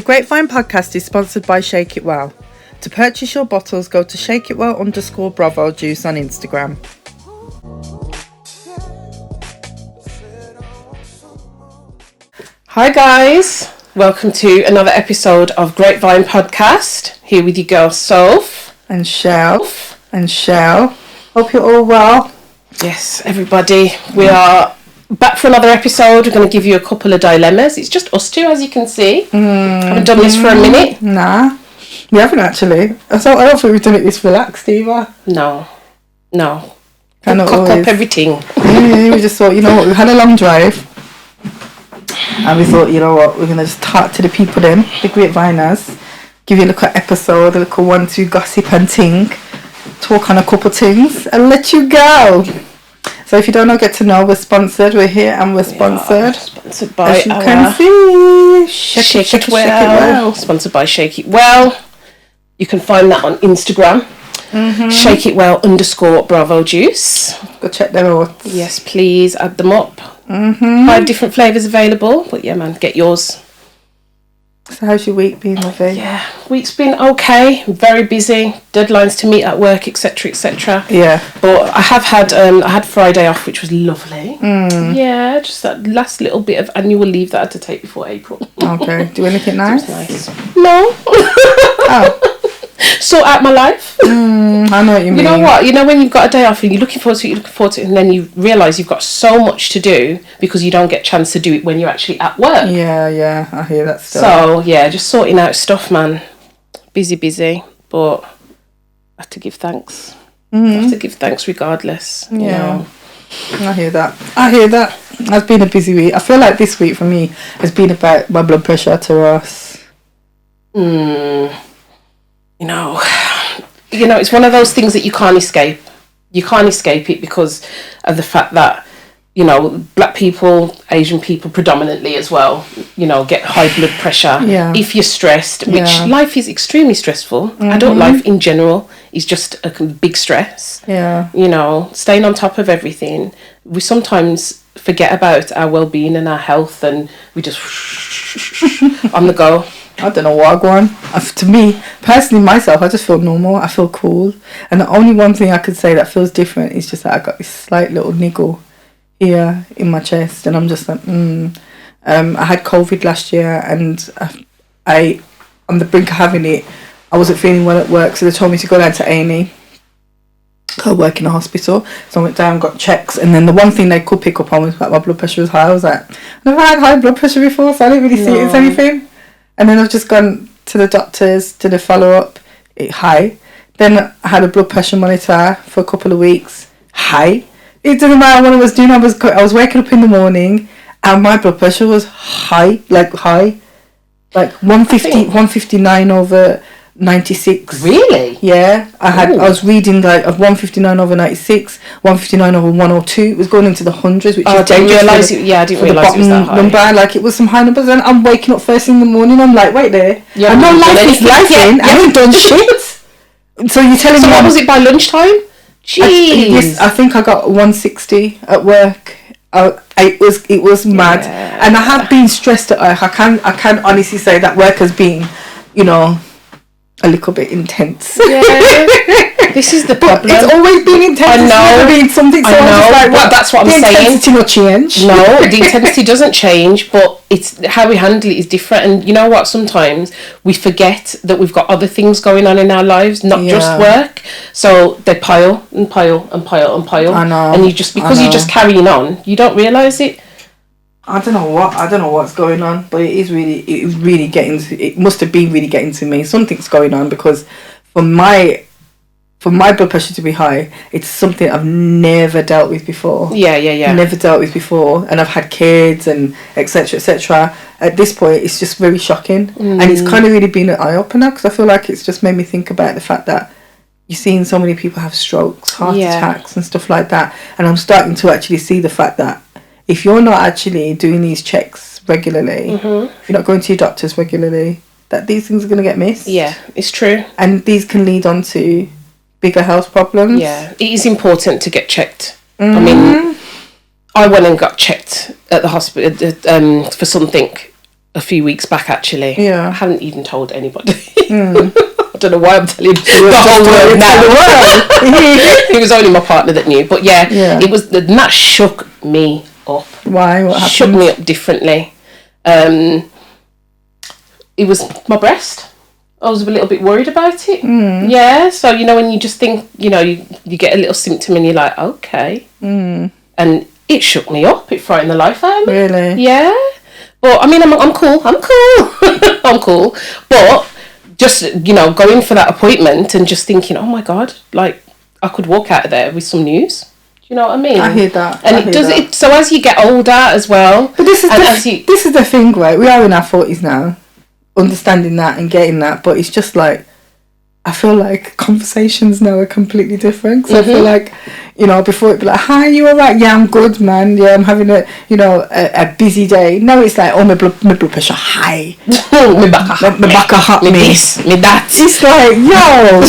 Grapevine Podcast is sponsored by Shake It Well. To purchase your bottles, go to shakeitwell_Bravo Juice on Instagram. Hi guys, welcome to another episode of Grapevine Podcast. Here with your girls Soph and Shell. Hope you're all well. Yes, everybody, we are back for another episode. We're going to give you a couple of dilemmas. It's just us two, as you can see. Haven't done this for a minute. Nah, we haven't actually. I don't think we've done it this relaxed either. No. Kind of cock up everything. We just thought, you know what, we had a long drive. And we thought, you know what, we're going to just talk to the people then, the Grapeviners, give you a little episode, a little 1-2 gossip and ting, talk on a couple things, and let you go. So if you don't know, get to know, we're sponsored, we're here and we're sponsored. Sponsored by as you can see, Shake It Well. Sponsored by Shake It Well. You can find that on Instagram. Shake It Well_Bravo Juice. Go check them out. Yes, please add them up. 5 different flavours available, but yeah, man, get yours. So how's your week been, lovey? Yeah, week's been okay. Very busy. Deadlines to meet at work, etc. Yeah. But I have had I had Friday off, which was lovely. Yeah, just that last little bit of annual leave that I had to take before April. Okay. Do anything nice? Nice. No. Oh. Sort out my life. I know what you mean. You know what? You know when you've got a day off and you're looking forward to it, and then you realise you've got so much to do because you don't get a chance to do it when you're actually at work. Yeah, I hear that stuff. So, yeah, just sorting out stuff, man. Busy, but I have to give thanks. I have to give thanks regardless. Yeah. You know? I hear that. It's been a busy week. I feel like this week for me has been about my blood pressure to Ross. You know, it's one of those things that you can't escape. You can't escape it because of the fact that, you know, black people, Asian people predominantly as well, you know, get high blood pressure if you're stressed, which life is extremely stressful. Adult life in general is just a big stress. Yeah. You know, staying on top of everything. We sometimes forget about our well-being and our health, and we just on the go. I don't know what I go on. To me, personally, myself, I just feel normal. I feel cool. And the only one thing I could say that feels different is just that I got this slight little niggle here in my chest. And I'm just like, I had COVID last year and I on the brink of having it, I wasn't feeling well at work. So they told me to go down to A&E. I work in a hospital. So I went down, got checks. And then the one thing they could pick up on was that my blood pressure was high. I was like, I've never had high blood pressure before, so I didn't really see it as anything. And then I've just gone to the doctors, to the follow-up, high. Then I had a blood pressure monitor for a couple of weeks, high. It didn't matter what I was doing. I was waking up in the morning and my blood pressure was high. Like 159 over 96. Really? Yeah. I was reading like of 159 over 96, 159 over 102. It was going into the hundreds, which is I didn't realise it. Yeah, I didn't realise it was that high. Number, like it was some high numbers. And I'm waking up first thing in the morning. I'm like, wait there. I know life is life in. I haven't done shit. So you're telling me? So what was it by lunchtime? Jeez. I think I got 160 at work. It was mad, and I have been stressed at work. I can honestly say that work has been, you know, a little bit intense. Yeah. This is the problem. It's always been intense. I know. It's never been something. So I know. I'm just like, well, that's what I'm saying. The intensity will change. No, the intensity doesn't change, but it's how we handle it is different. And you know what? Sometimes we forget that we've got other things going on in our lives, not just work. So they pile and pile and pile and pile. I know. And you're just carrying on, you don't realise it. I don't know what's going on, but it must have been really getting to me. Something's going on because for my blood pressure to be high, it's something I've never dealt with before. Yeah. Never dealt with before, and I've had kids and etc. At this point, it's just very shocking, and it's kind of really been an eye opener because I feel like it's just made me think about the fact that you're seeing so many people have strokes, heart attacks, and stuff like that, and I'm starting to actually see the fact that if you're not actually doing these checks regularly, if you're not going to your doctors regularly, that these things are going to get missed. Yeah, it's true. And these can lead on to bigger health problems. Yeah, it is important to get checked. I mean, I went and got checked at the hospital for something a few weeks back, actually. Yeah. I haven't even told anybody. I don't know why I'm telling the whole world now. It was only my partner that knew. But yeah. It was, and that shook me up. Why? What happened? Shook me up differently. It was my breast. I was a little bit worried about it. Yeah, so, you know, when you just think, you know, you get a little symptom and you're like, okay. And it shook me up. It frightened the life out of me. Really? Yeah. But, I mean, I'm cool. I'm cool. But just, you know, going for that appointment and just thinking, oh, my God, like, I could walk out of there with some news. Do you know what I mean? I hear that. And so as you get older as well. But this is the thing, right? We are in our 40s now, understanding that and getting that, but it's just like, I feel like conversations now are completely different. So I feel like, you know, before it'd be like, hi, you alright? Yeah, I'm good, man. Yeah, I'm having a busy day. Now it's like, oh, my blood pressure high. my back hot, me this, me that. It's like, yo.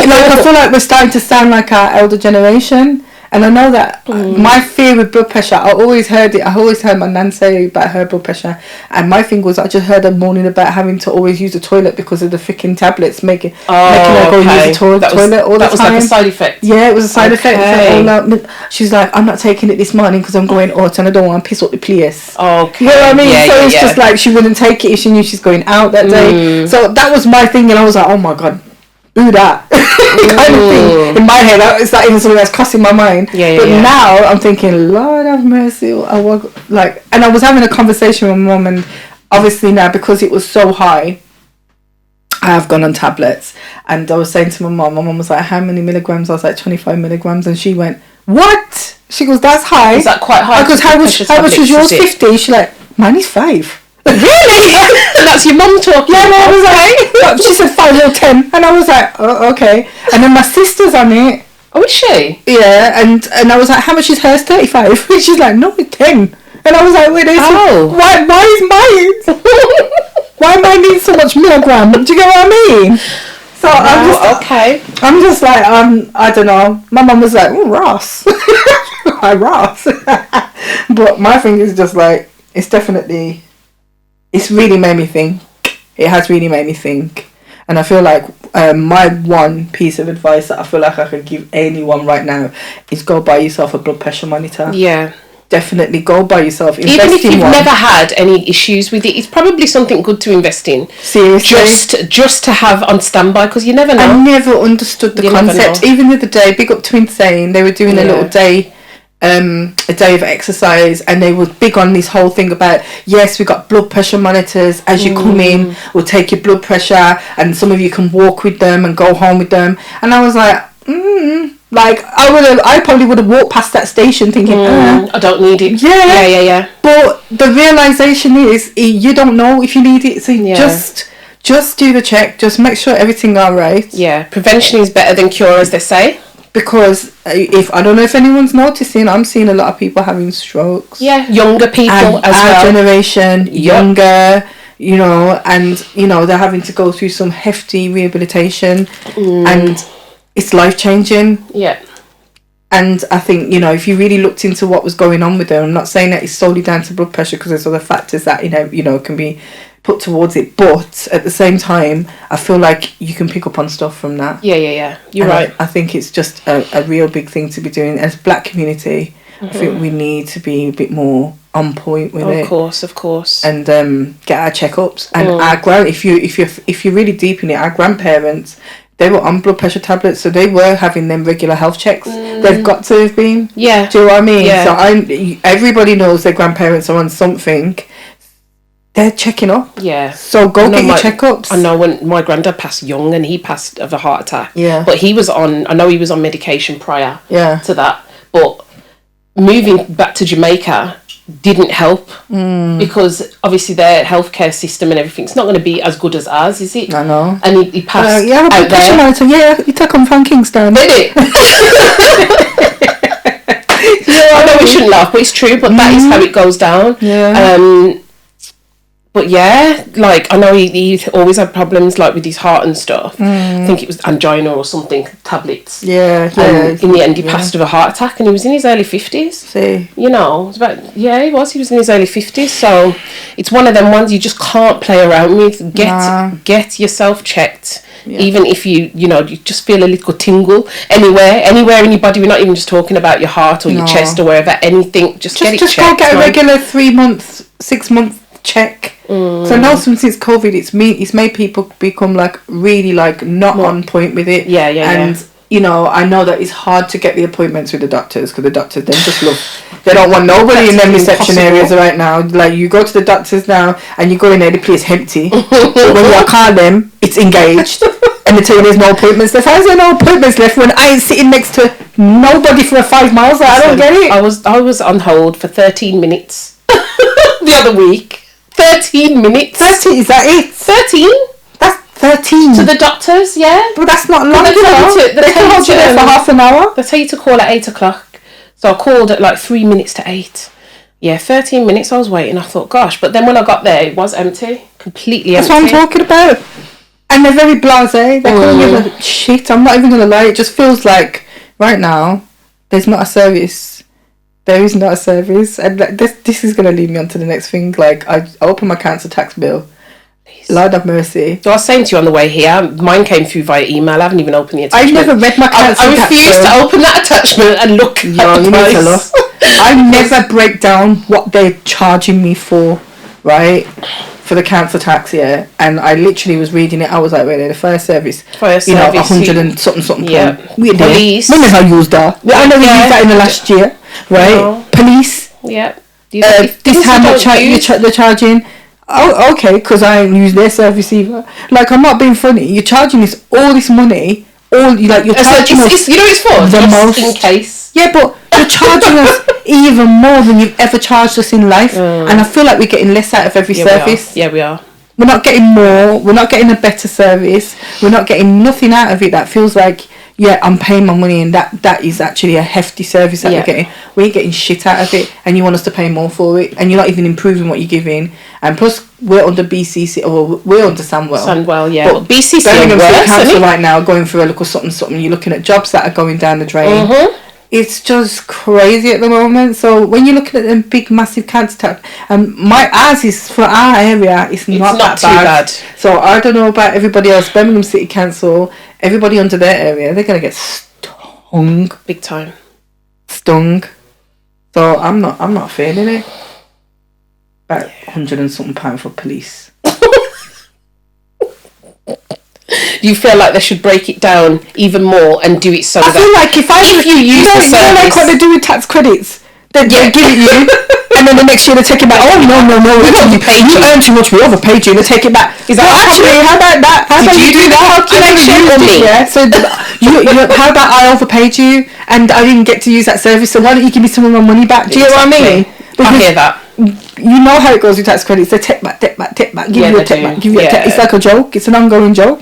Like, I feel like we're starting to sound like our elder generation. And I know that my fear with blood pressure, I always heard my nan say about her blood pressure. And my thing was, I just heard her moaning about having to always use the toilet because of the freaking tablets making her go use the toilet all the time. That was like a side effect? Yeah, it was a side effect. She's like, I'm not taking it this morning because I'm going out and I don't want to piss up the place. Okay. You know what I mean? Yeah, so it's just like, she wouldn't take it if she knew she's going out that day. So that was my thing, and I was like, oh my God. Do that kind of thing in my head. It's not even something that's crossing my mind. But now I'm thinking, Lord have mercy. And I was having a conversation with my mum, and obviously now because it was so high, I have gone on tablets. And I was saying to my mum was like, how many milligrams? I was like, 25 milligrams, and she went, what? She goes, that's high. Is that quite high? Because how much was yours? 50. She's like, mine is 5. Really? And that's your mum talking? Yeah, I was like, she said 5 or 10, and I was like, oh, okay. And then my sister's on it. Oh, is she? Yeah, and I was like, how much is hers? 35. She's like, no, it's 10. And I was like, wait, why is mine? Why am I needing so much milligram? Do you get what I mean? So I'm just like, I don't know. My mum was like, oh, Ross. Hi, Ross. But my thing is just like, it's really made me think. It has really made me think. And I feel like my one piece of advice that I feel like I could give anyone right now is go buy yourself a blood pressure monitor. Yeah. Definitely go buy yourself. Even if you've never had any issues with it, it's probably something good to invest in. Seriously. Just to have on standby, because you never know. I never understood the concept. Even the other day, big up to Insane, they were doing a little day. A day of exercise, and they were big on this whole thing about, yes, we got blood pressure monitors as you come in, we'll take your blood pressure, and some of you can walk with them and go home with them. And I was like, like I probably would have walked past that station thinking, I don't need it. Yeah. But the realization is, you don't know if you need it, so just do the check, just make sure everything's all right. Yeah, prevention is better than cure, as they say. Because if I don't know if anyone's noticing, I'm seeing a lot of people having strokes. Yeah, younger people as well. Our generation, younger, you know, and, you know, they're having to go through some hefty rehabilitation and it's life-changing. Yeah. And I think, you know, if you really looked into what was going on with them, I'm not saying that it's solely down to blood pressure, because there's other factors that, you know, can be put towards it, but at the same time I feel like you can pick up on stuff from that. Yeah, you're right. I think it's just a real big thing to be doing as a black community. I think we need to be a bit more on point with it, of course, and get our checkups. And our if you're really deep in it, our grandparents, they were on blood pressure tablets, so they were having them regular health checks. They've got to have been. Yeah. Do you know what I mean? Yeah. So everybody knows their grandparents are on something. They're checking up. Yeah. So go get your checkups. I know when my granddad passed young, and he passed of a heart attack. Yeah. But he was on medication prior to that. But moving back to Jamaica didn't help because obviously their healthcare system and everything's not going to be as good as ours, is it? I know. And he passed out there. He took on from Kingston. Did it? I know we shouldn't laugh, but it's true. But that is how it goes down. Yeah. But yeah, like, I know he always had problems, like, with his heart and stuff. I think it was angina or something, tablets. Yeah. And in the end, he passed of a heart attack, and he was in his early 50s. See. You know, it's about, he was in his early 50s. So it's one of them ones you just can't play around with. Get yourself checked. Yeah. Even if you just feel a little tingle anywhere in your body. We're not even just talking about your heart or your chest or wherever, anything. Just get it checked. Just go get a regular 3 months, 6 month check. So now since COVID, it's made people become like really like not on point with it. And you know, I know that it's hard to get the appointments with the doctors, because the doctors, they don't want nobody in them reception areas right now. Like, you go to the doctors now and you go in there, the place empty. When you call them, it's engaged. And they tell you there's no appointments left. How is there no appointments left when I ain't sitting next to nobody for 5 miles? I don't get it. I was on hold for 13 minutes the other week. 13 minutes. 13, is that it? 13? That's 13. To the doctors, yeah. But that's not long enough. They can hold you there for half an hour. They tell you to call at 8 o'clock. So I called at like 3 minutes to 8. Yeah, 13 minutes I was waiting. I thought, gosh. But then when I got there, it was empty. Completely empty. That's what I'm talking about. And they're very blasé. They couldn't give a shit. I'm not even going to lie. It just feels like right now, there's not a service. There is not a service. And this is going to lead me on to the next thing. Like, I opened my council tax bill. Please. Lord have mercy. So I was saying to you on the way here, mine came through via email. I haven't even opened the attachment. I never read my council tax bill. I refused to open that attachment and look at the price. I never break down what they're charging me for, right? For the council tax, yeah. And I literally was reading it. I was like, wait, the first service, 100 and something. Yeah. Police. When have I used that? I never used that in the last year, right? No. Police. Yeah. This how much they're charging. Oh, okay, because I ain't used their service either. Like, I'm not being funny. You're charging us all this money. You're charging us. You know it's for? The most. In case. Yeah, but you're charging us even more than you've ever charged us in life. And I feel like we're getting less out of every service. We are. We're not getting more. We're not getting a better service. We're not getting nothing out of it that feels like, I'm paying my money, and that is actually a hefty service that we're getting. We're getting shit out of it, and you want us to pay more for it, and you're not even improving what you're giving. And plus, we're under BCC, or we're under Sandwell. Sandwell, yeah. But BCC Birmingham City Council right now going for a little something. You're looking at jobs that are going down the drain. It's just crazy at the moment. So when you're looking at them big, massive council tax, ours is for our area. It's not that too bad. So I don't know about everybody else. Birmingham City Council, everybody under their area, they're gonna get stung big time. Stung. So I'm not feeling it. About 100 and something pound for police. Do you feel like they should break it down even more and do it so I feel like if you use the service... You know like what they do with tax credits? They give it you, and then the next year they take it back. Oh, no, you earned too much, we overpaid you, they take it back. Is that actually, how about that? How about you do that calculation for me? Yeah, so how about I overpaid you, and I didn't get to use that service, so why don't you give me some of my money back? Do you know what I mean? I hear that. You know how it goes with tax credits. They take back, give you a take back, give you a take. It's like a joke. It's an ongoing joke.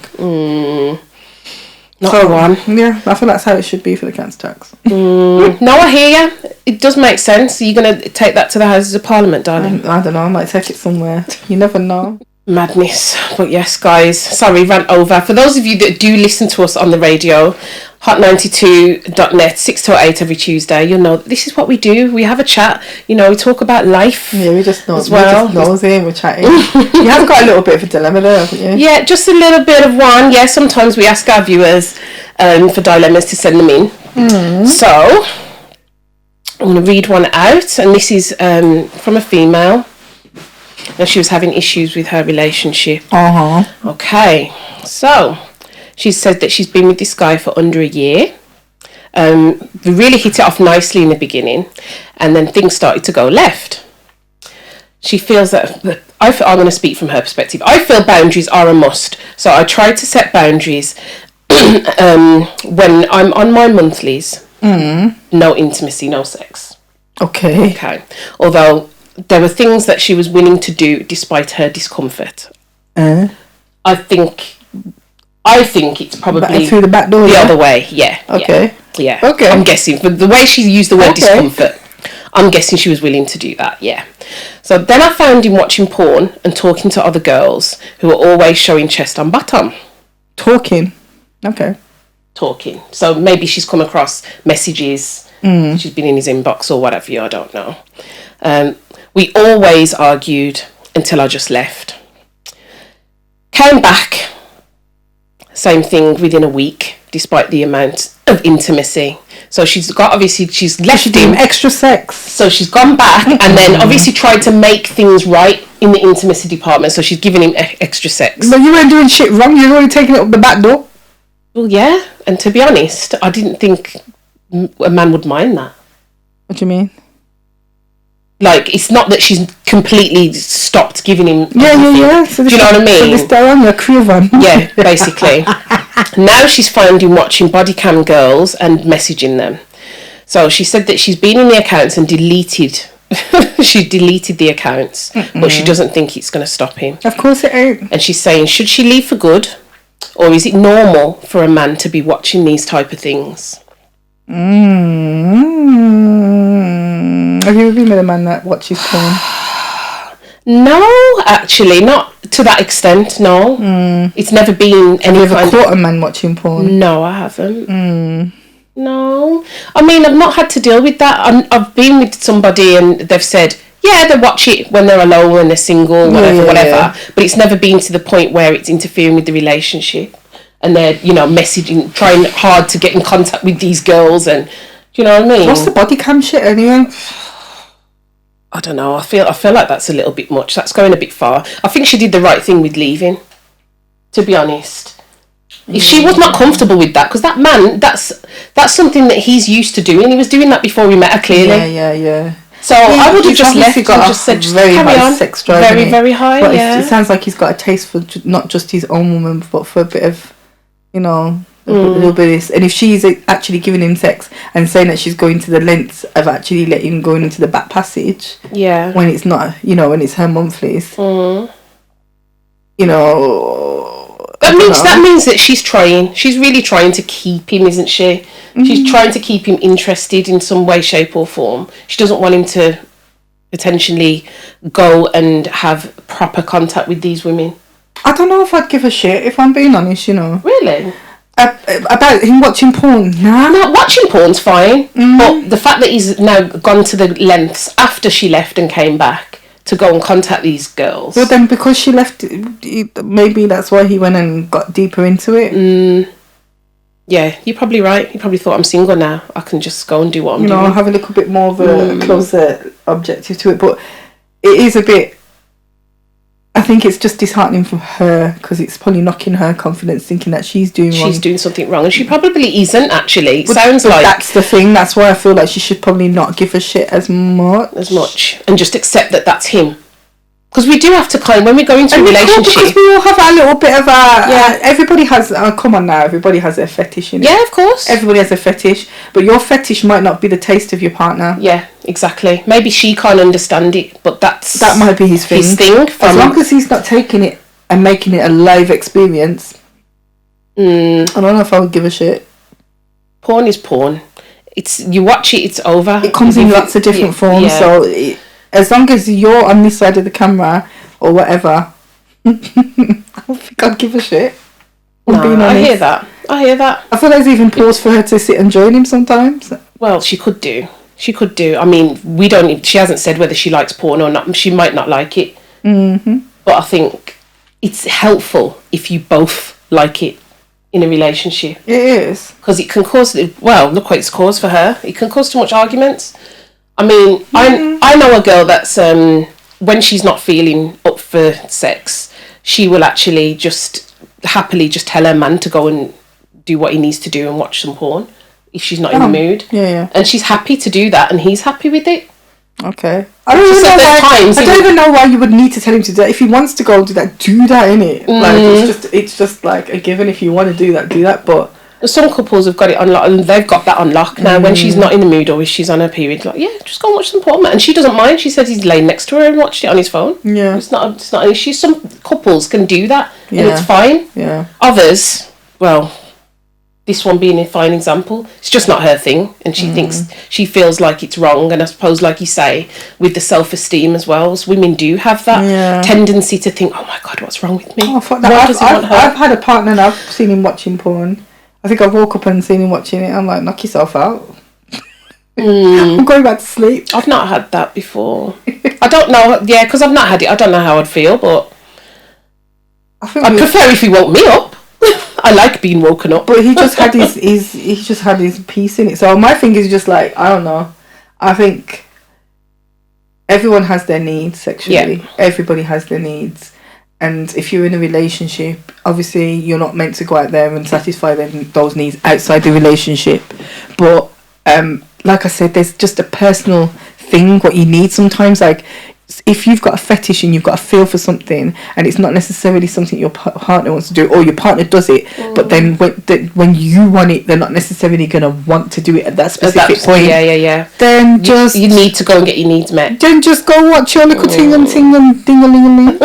Not the one. Yeah, I feel that's how it should be for the council tax. No, I hear you. It does make sense. Are you going to take that to the Houses of Parliament, darling? I don't know. I might take it somewhere. You never know. Madness. But yes, guys, sorry, rant over. For those of you that do listen to us on the radio, hot92.net, 6 to 8 every Tuesday, you'll know that this is what we do. We have a chat, we talk about life. Yeah, we just know as well. We just nosy and we're chatting. You have got a little bit of a dilemma there, haven't you? Yeah, just a little bit of one. Yeah, sometimes we ask our viewers for dilemmas to send them in. So I'm going to read one out, and this is from a female. And she was having issues with her relationship. Okay, so she said that she's been with this guy for under a year. We really hit it off nicely in the beginning, and then things started to go left. She feels that I'm going to speak from her perspective. I feel boundaries are a must, so I try to set boundaries when I'm on my monthlies. No intimacy, no sex. Okay. Although there were things that she was willing to do despite her discomfort. I think it's probably through the back door. The other way. Yeah. Okay. Yeah. Okay. I'm guessing, but the way she used the word discomfort, I'm guessing she was willing to do that, yeah. So then I found him watching porn and talking to other girls who are always showing chest and bottom. Talking? Okay. Talking. So maybe she's come across messages, she's been in his inbox or whatever, I don't know. We always argued until I just left. Came back, same thing within a week, despite the amount of intimacy. So she's left him. Extra sex. So she's gone back and then obviously tried to make things right in the intimacy department. So she's giving him extra sex. But you weren't doing shit wrong. You were only taking it up the back door. Well, yeah. And to be honest, I didn't think a man would mind that. What do you mean? Like, it's not that she's completely stopped giving him. Yeah. So do you know what I mean? So they're on your Grapevine. Yeah, basically. Now she's found him watching body cam girls and messaging them. So she said that she's been in the accounts and deleted. She deleted the accounts, but she doesn't think it's going to stop him. Of course it ain't. And she's saying, should she leave for good, or is it normal for a man to be watching these type of things? Have you ever been with a man that watches porn? No, actually, not to that extent, no. It's never been any Have you ever caught a man watching porn? No, I haven't. No. I mean, I've not had to deal with that. I've been with somebody and they've said, yeah, they watch it when they're alone, when they're single, whatever. Yeah. But it's never been to the point where it's interfering with the relationship. And they're, messaging, trying hard to get in contact with these girls and, do you know what I mean? What's the body cam shit anyway? I don't know. I feel like that's a little bit much. That's going a bit far. I think she did the right thing with leaving, to be honest. If she was not comfortable with that, because that man, that's something that he's used to doing. He was doing that before we met her, clearly. Yeah. So I would have just left and just said, just very carry high on. Sex drive, very, very high, but yeah. It sounds like he's got a taste for not just his own woman, but for a bit of, a little bit of this. And if she's actually giving him sex and saying that she's going to the lengths of actually letting him go into the back passage, yeah, when it's not, when it's her monthlies, that means that she's trying. She's really trying to keep him, isn't she? She's trying to keep him interested in some way, shape, or form. She doesn't want him to potentially go and have proper contact with these women. I don't know if I'd give a shit, if I'm being honest, Really? About him watching porn? Nah. No, watching porn's fine. But the fact that he's now gone to the lengths after she left and came back to go and contact these girls. Well, then because she left, maybe that's why he went and got deeper into it. Yeah, you're probably right. He probably thought, I'm single now. I can just go and do what I'm doing. Have a little bit more of a closer objective to it. But it is a bit... I think it's just disheartening for her because it's probably knocking her confidence, thinking that she's doing wrong. She's doing something wrong, and she probably isn't, actually. But Sounds like... That's the thing. That's why I feel like she should probably not give a shit as much. And just accept that that's him. Because we do have to when we go into a relationship... Because we all have a little bit of a... Yeah. Everybody has... come on now. Everybody has a fetish, Yeah, of course. Everybody has a fetish. But your fetish might not be the taste of your partner. Yeah, exactly. Maybe she can't understand it, but that might be his thing. As long as he's not taking it and making it a live experience, I don't know if I would give a shit. Porn is porn. You watch it, it's over. It comes in lots of different forms, so... As long as you're on this side of the camera or whatever, I don't think I'd give a shit. I hear that. I feel there's even pause for her to sit and join him sometimes. Well, she could do. I mean, she hasn't said whether she likes porn or not. She might not like it. But I think it's helpful if you both like it in a relationship. It is. Because it can cause... Well, look what it's caused for her. It can cause too much arguments. I mean, I know a girl that's, when she's not feeling up for sex, she will actually just happily just tell her man to go and do what he needs to do and watch some porn if she's not in the mood. Yeah. And she's happy to do that and he's happy with it. Okay. I don't even know why you would need to tell him to do that. If he wants to go and do that, innit? Like, it's just like a given. If you want to do that, but... Some couples have got it on lock, and they've got that on lock now. When she's not in the mood or if she's on her period, like, yeah, just go and watch some porn, man. And she doesn't mind. She says he's laying next to her and watched it on his phone. Yeah, it's not an issue. Some couples can do that, and it's fine. Yeah. Others, well, this one being a fine example. It's just not her thing, and she feels like it's wrong. And I suppose, like you say, with the self-esteem as well, women do have that tendency to think, oh my God, what's wrong with me? Oh, fuck that. I've had a partner and I've seen him watching porn. I think I woke up and seen him watching it. I'm like, knock yourself out. I'm going back to sleep. I've not had that before. I don't know. Yeah, because I've not had it. I don't know how I'd feel, but I'd prefer if he woke me up. I like being woken up. But he just had his piece in it. So my thing is just like, I don't know. I think everyone has their needs sexually. Yeah. Everybody has their needs. And if you're in a relationship, obviously you're not meant to go out there and satisfy those needs outside the relationship. But like I said, there's just a personal thing what you need sometimes. Like, if you've got a fetish and you've got a feel for something, and it's not necessarily something your partner wants to do, or your partner does it, but then when you want it, they're not necessarily going to want to do it at that specific point. Then you need to go and get your needs met. Then just go watch your little ting and ding-a-ling-a-ling.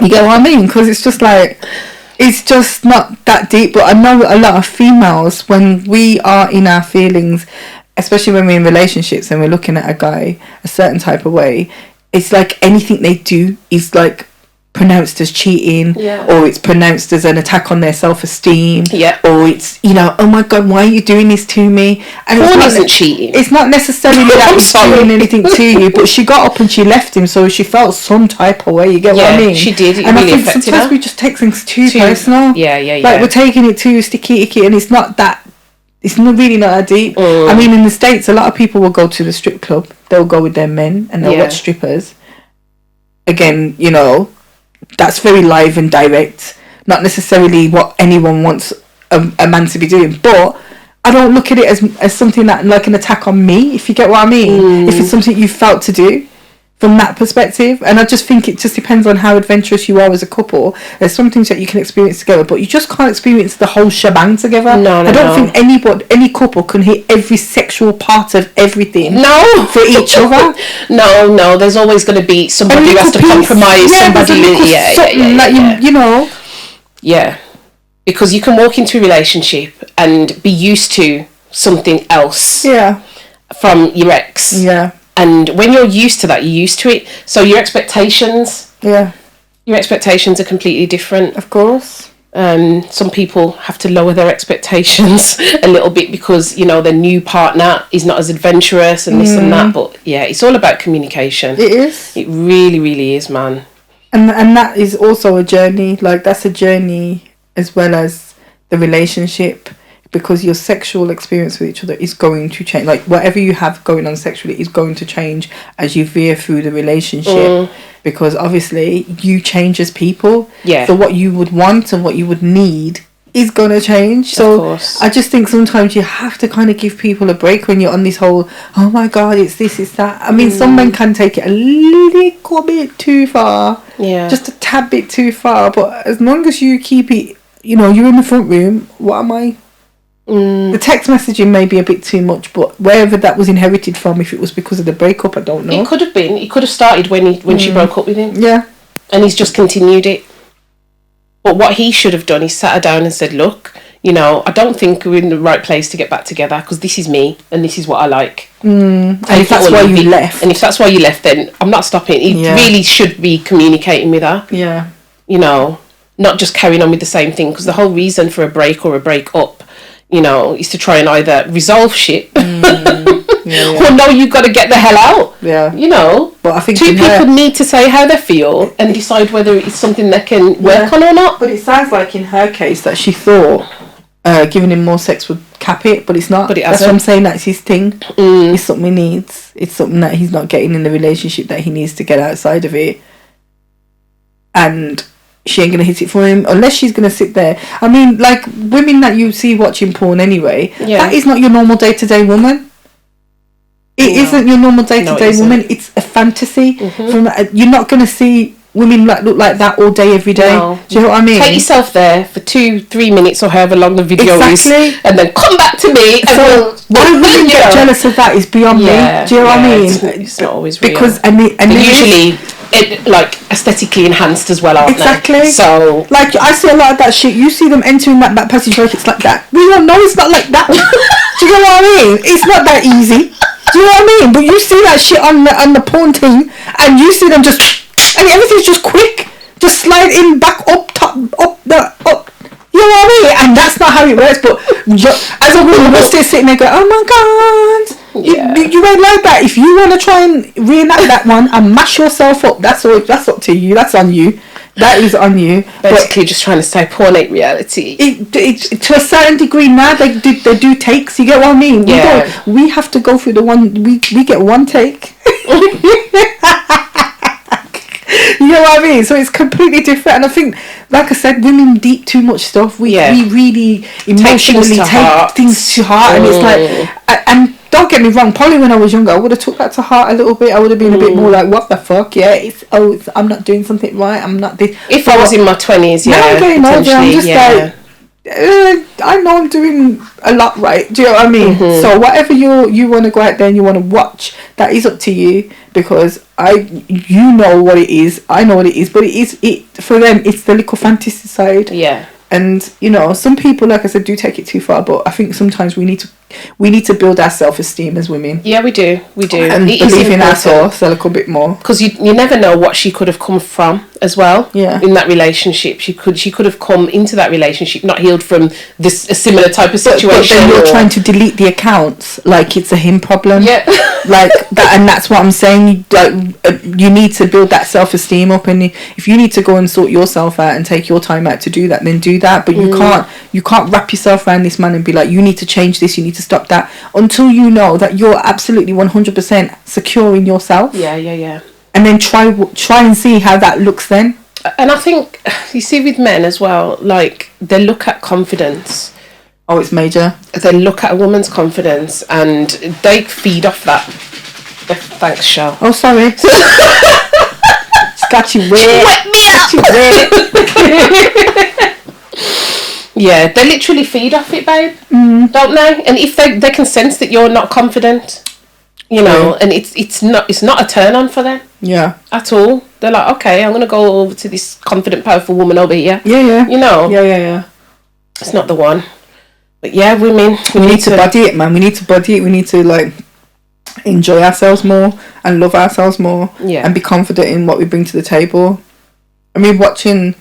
You get what I mean? Because it's just like, it's just not that deep. But I know a lot of females, when we are in our feelings, especially when we're in relationships and we're looking at a guy a certain type of way, it's like anything they do is like pronounced as cheating, or it's pronounced as an attack on their self-esteem, or it's, you know, oh my God, why are you doing this to me? And porn isn't cheating. It's not necessarily that he's doing anything to you, but she got up and she left him, so she felt some type of way. You get what I mean? She did. It and really I think sometimes her. we just take things too personal. Like we're taking it too sticky, and it's not that. It's really not that deep. I mean, in the States, a lot of people will go to the strip club. They'll go with their men and they'll watch strippers. Again, you know, that's very live and direct. Not necessarily what anyone wants a man to be doing. But I don't look at it as something that, like, an attack on me, if you get what I mean. If it's something you felt to do from that perspective. And I just think it just depends on how adventurous you are as a couple. There's some things that you can experience together, but you just can't experience the whole shebang together. I don't think any couple can hit every sexual part of everything for each other. No, there's always going to be somebody who has to compromise. You know. Yeah, because you can walk into a relationship and be used to something else from your ex. And when you're used to that, you're used to it. So your expectations are completely different. Of course. Some people have to lower their expectations a little bit because, you know, their new partner is not as adventurous and this and that. But yeah, it's all about communication. It is. It really, really is, man. And that is also a journey. Like, that's a journey as well as the relationship. Because your sexual experience with each other is going to change. Like, whatever you have going on sexually is going to change as you veer through the relationship. Because obviously you change as people. So what you would want and what you would need is going to change. So I just think sometimes you have to kind of give people a break when you're on this whole, oh my God, it's this, it's that. I mean, some men can take it a little bit too far. Just a tad bit too far. But as long as you keep it, you know, you're in the front room, what am I? The text messaging may be a bit too much, but wherever that was inherited from, if it was because of the breakup, I don't know. It could have been. It could have started when she broke up with him. And he's just continued it. But what he should have done is sat her down and said, look, you know, I don't think we're in the right place to get back together because this is me and this is what I like. And if that's why you left. And if that's why you left, then I'm not stopping. He really should be communicating with her. You know, not just carrying on with the same thing, because the whole reason for a break or a break up, you know, is to try and either resolve shit or no, you've got to get the hell out. You know, but I think two people need to say how they feel and decide whether it's something they can work on or not. But it sounds like in her case that she thought giving him more sex would cap it, but it's not. But that's what I'm saying. That's his thing. It's something he needs. It's something that he's not getting in the relationship that he needs to get outside of it. And she ain't going to hit it for him unless she's going to sit there. I mean, like, women that you see watching porn anyway, that is not your normal day-to-day woman. It isn't your normal day-to-day woman. It's a fantasy. You're not going to see women like look like that all day, every day. No. Do you know what I mean? Take yourself there for 2-3 minutes or however long the video is, and then come back to me. And why women get jealous of that is beyond me. Do you know what I mean? It's not always real. Because usually like aesthetically enhanced as well, aren't they? So like I see a lot of that shit. You see them entering that back passage like it's like that. We all know it's not like that. Do you know what I mean? It's not that easy. Do you know what I mean? But you see that shit on the porn thing, and you see them just, and everything's just quick, just slide in back up top up. You know what I mean? And that's not how it works. But as a woman, we're still sitting there going, "Oh my god." Yeah. You ain't like that. If you want to try and reenact that one and mash yourself up, that's up to you. That's on you. That is on you. Basically, just trying to say porn ain't reality. It to a certain degree now they do takes. You get what I mean? Yeah. We have to go through the one. We get one take. You know what I mean? So it's completely different. And I think, like I said, women deep too much stuff. We really emotionally take things to heart, and it's like and. Don't get me wrong, probably when I was younger I would have took that to heart a little bit. I would have been a bit more like, what the fuck, yeah, I'm not doing something right, I'm not this. If I was in my 20s, now I'm getting older, I'm just like, I know I'm doing a lot right, do you know what I mean? So whatever you want to go out there and you want to watch, that is up to you, because you know what it is, I know what it is, but it for them it's the little fantasy side. Yeah. And you know, some people, like I said, do take it too far, but I think sometimes we need to build our self-esteem as women. Yeah, we do, and believe in ourselves a little bit more, because you never know what she could have come from as well. Yeah. In that relationship, she could have come into that relationship not healed from a similar type of situation. But then you're trying to delete the accounts like it's a him problem. Yeah. Like that, and that's what I'm saying. Like you need to build that self-esteem up, and if you need to go and sort yourself out and take your time out to do that, then do that. But you can't wrap yourself around this man and be like, you need to change this, you need to stop that, until you know that you're absolutely 100% secure in yourself. Yeah. And then try and see how that looks then. And I think you see with men as well, like they look at confidence. Oh, it's major. They look at a woman's confidence and they feed off that. Thanks, Shell. Oh, sorry. Got you wet. Wet me up. Yeah, they literally feed off it, babe. Don't they? And if they can sense that you're not confident, you know, and it's not a turn on for them. Yeah. At all. They're like, okay, I'm gonna go over to this confident, powerful woman over here. Yeah. You know. Yeah. It's not the one. But yeah, women, we need to body it, man. We need to body it. We need to like enjoy ourselves more and love ourselves more. Yeah. And be confident in what we bring to the table. I mean, watching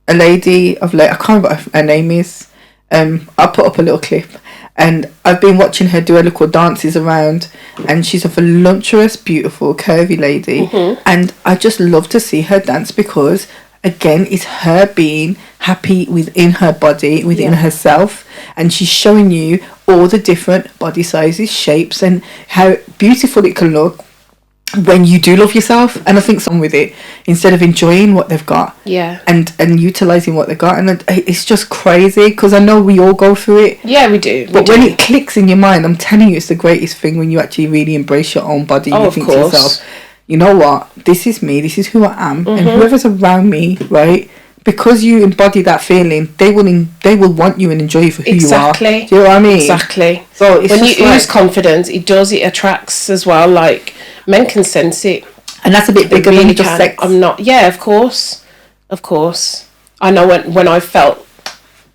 a lady of late, I can't remember what her name is. I'll put up a little clip, and I've been watching her do her little dances around, and she's a voluptuous, beautiful, curvy lady, and I just love to see her dance, because again, it's her being happy within her body, within herself, and she's showing you all the different body sizes, shapes, and how beautiful it can look when you do love yourself. And I think some with it, instead of enjoying what they've got, and utilizing what they've got, and it's just crazy, because I know we all go through it. Yeah, we do. But when it clicks in your mind, I'm telling you, it's the greatest thing when you actually really embrace your own body. And you think to yourself, you know what, this is me, this is who I am, and whoever's around me, right, because you embody that feeling, they will want you and enjoy you for who you are. Do you know what I mean? Exactly. So it's when you use confidence, it attracts as well. Like, men can sense it, and that's a bit bigger than just sex. I'm not. Yeah, of course. I know when I felt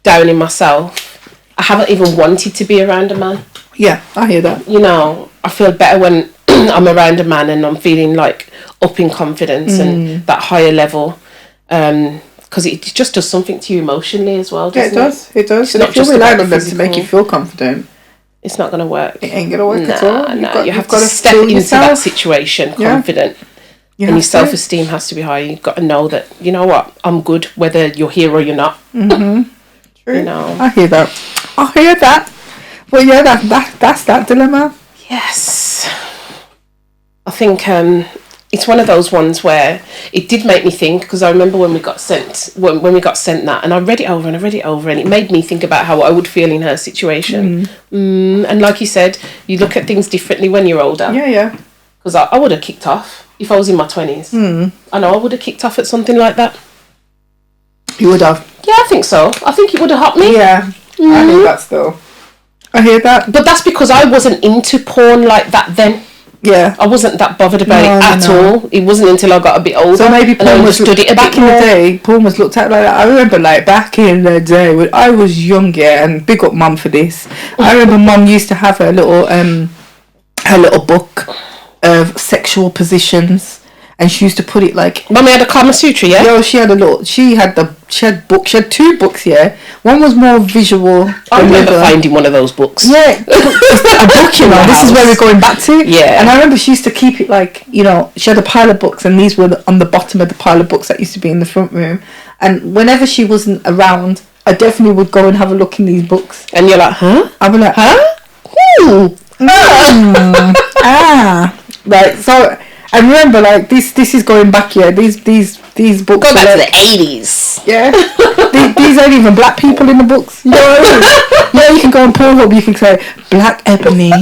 down in myself, I haven't even wanted to be around a man. Yeah, I hear that. You know, I feel better when I'm around a man and I'm feeling like up in confidence and that higher level, because it just does something to you emotionally as well, doesn't it? It does. It's not just relying on them to make you feel confident. It's not going to work. It ain't going to work at all. You have to step into that situation confident. And your self-esteem has to be high. You've got to know that, you know what, I'm good whether you're here or you're not. True. You know. I hear that. Well, yeah, that's that dilemma. Yes. I think it's one of those ones where it did make me think, because I remember when we got sent that, and I read it over and it made me think about how I would feel in her situation. And like you said, you look at things differently when you're older. Yeah. Because I would have kicked off if I was in my 20s. I know I would have kicked off at something like that. You would have? Yeah, I think so. I think it would have helped me. Yeah. I hear that still. I hear that. But that's because I wasn't into porn like that then. Yeah. I wasn't that bothered about it at all. It wasn't until I got a bit older. So maybe porn was back in the day. Porn was looked at like that. I remember, like, back in the day when I was young, and big up mum for this. I remember mum used to have her little book of sexual positions. And she used to put it like... Mummy had a Kama Sutra, yeah? Yo, she had 2 books, yeah? One was more visual. I remember finding one of those books. Yeah. A book, you know. This is where we're going back to. Yeah. And I remember she used to keep it like, you know, she had a pile of books and these were on the bottom of the pile of books that used to be in the front room. And whenever she wasn't around, I definitely would go and have a look in these books. And you're like, huh? I'd be like, huh? Right, so... I remember, like, this is going back here. These books. Go back to the 80s. Yeah. These aren't even black people in the books. You know what I mean? Yeah, you can go on Pornhub. You can say Black Ebony,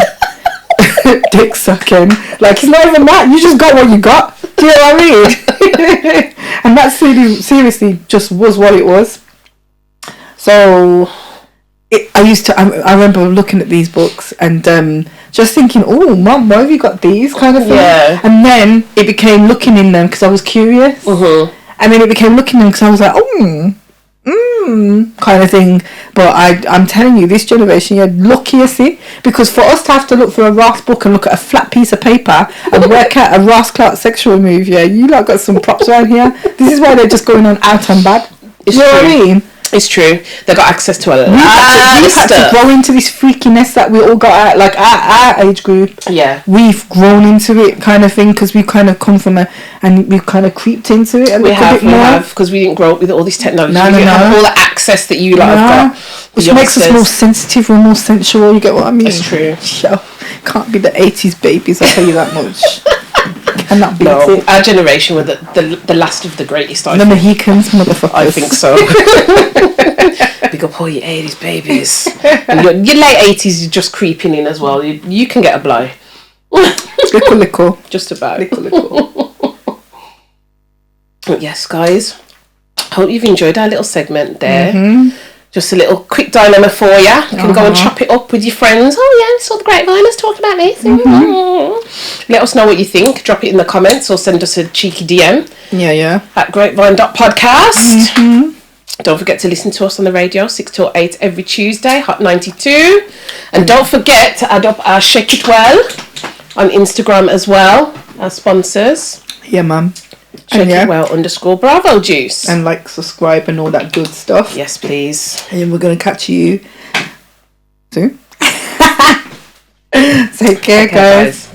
dick sucking. Like, it's not even that. You just got what you got. Do you know what I mean? And that seriously just was what it was. So I remember looking at these books and just thinking, oh, Mum, why have you got these kind of thing? Yeah. And then it became looking in them because I was curious. Mm-hmm. And then it became looking in them because I was like, kind of thing. But I'm telling you, this generation, you're lucky, see, because for us to have to look for a Ross book and look at a flat piece of paper and work out a Ross Clark sexual move, yeah, you lot got some props around here. This is why they're just going on out and bad. You know what I mean? It's true. They got access to a lot. We've had to grow into this freakiness that we all got, like our age group. Yeah. We've grown into it kind of thing because we kind of come from and we've kind of creeped into it a little bit more. We have, because we didn't grow up with all this technology. We didn't have all the access that you have got. Which makes us more sensitive and more sensual, you get what I mean? It's true. Can't be the 80s babies, I'll tell you that much. Cannot beat it. Our generation were the last of the greatest. The Mohicans, motherfuckers. I think so. Big up all your 80s babies. And your late 80s, you're just creeping in as well. You can get a blow. Lickle. Just about. Lickle. Yes, guys. Hope you've enjoyed our little segment there. Mm-hmm. Just a little quick dilemma for you. You can go and chop it up with your friends. Oh yeah, I saw the Grapevine, let's talk about this. Mm-hmm. Let us know what you think. Drop it in the comments or send us a cheeky DM. Yeah. At grapevine.podcast. Mm-hmm. Don't forget to listen to us on the radio 6 till 8 every Tuesday, Hot 92. And don't forget to add up our Shake It Well on Instagram as well, our sponsors. Yeah, ma'am. Shake It Well _Bravo Juice. And like, subscribe and all that good stuff. Yes, please. And we're going to catch you soon. Take care, guys.